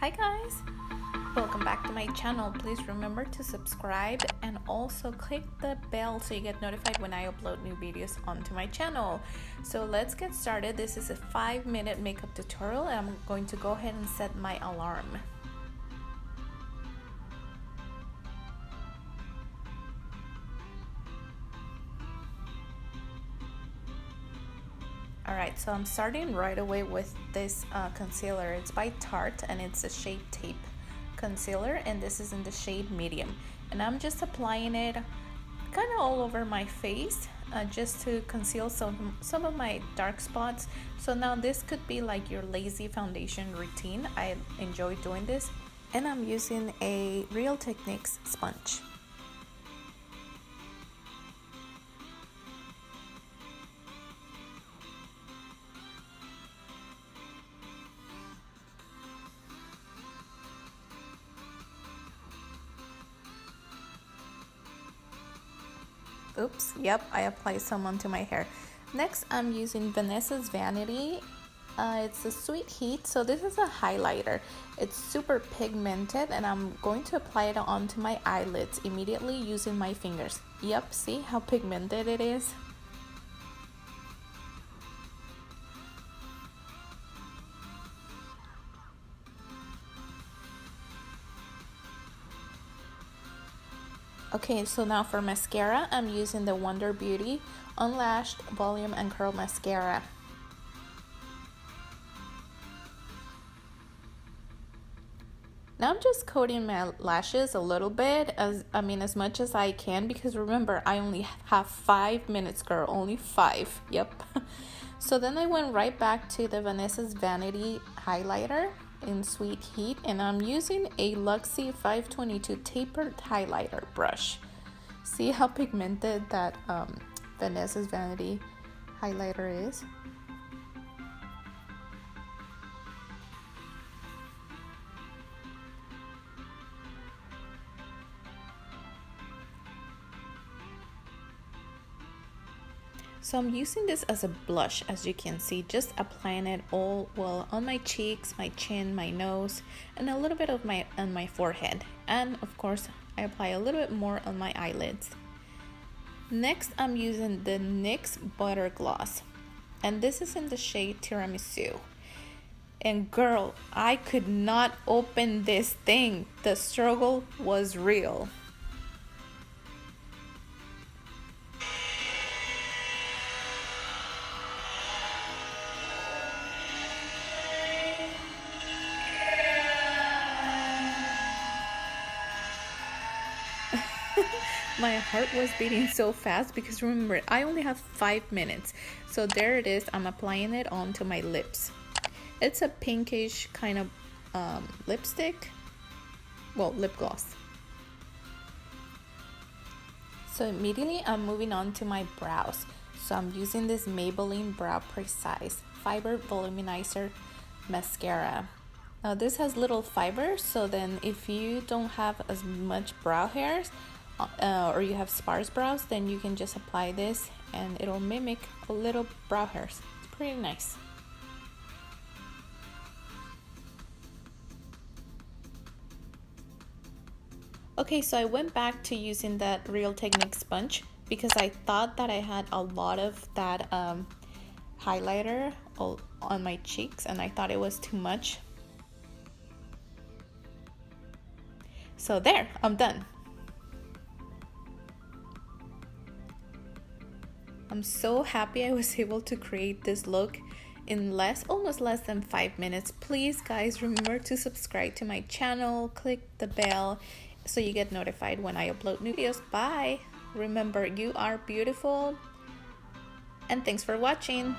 Hi guys, welcome back to my channel. Please remember to subscribe and also click the bell so you get notified when I upload new videos onto my channel. So let's get started. This is a 5-minute makeup tutorial and I'm going to go ahead and set my alarm. Alright, so I'm starting right away with this concealer. It's by Tarte and it's a shade Tape concealer, and this is in the shade medium. And I'm just applying it kind of all over my face just to conceal some of my dark spots. So now this could be like your lazy foundation routine. I enjoy doing this, and I'm using a Realtechniques sponge. Oops, yep, I applied some onto my hair. Next, I'm using Vanessa's Vanity. It's a sweet heat, so this is a highlighter. It's super pigmented, and I'm going to apply it onto my eyelids immediately using my fingers. Yep, see how pigmented it is? Okay, so now for mascara, I'm using the Beauty Unlashed Volume and Curl Mascara. Now I'm just coating my lashes a little bit, as much as I can, because remember, I only have 5 minutes, girl, only 5, yep. So then I went right back to the Vanessa's Vanity highlighter in sweet heat, and I'm using a Luxie 522 tapered highlighter brush. See how pigmented that Vanessa's Vanity highlighter is? So I'm using this as a blush, as you can see, just applying it all on my cheeks, my chin, my nose, and a little bit of on my forehead. And of course, I apply a little bit more on my eyelids. Next, I'm using the NYX Butter Gloss, and this is in the shade Tiramisu. And girl, I could not open this thing. The struggle was real. My heart was beating so fast because remember, I only have 5 minutes. So there it is. I'm applying it onto my lips. It's a pinkish kind of lipstick. Well, lip gloss. So immediately I'm moving on to my brows. So I'm using this Maybelline Brow Precise Fiber Voluminizer Mascara. Now this has little fibers, so then if you don't have as much brow hairs, or you have sparse brows, then you can just apply this and it'll mimic a little brow hairs. It's pretty nice. Okay, so I went back to using that Realtechniques sponge because I thought that I had a lot of that highlighter on my cheeks, and I thought it was too much. So there, I'm done. I'm so happy I was able to create this look in almost less than 5 minutes. Please guys, remember to subscribe to my channel, click the bell so you get notified when I upload new videos. Bye. Remember, you are beautiful, and thanks for watching.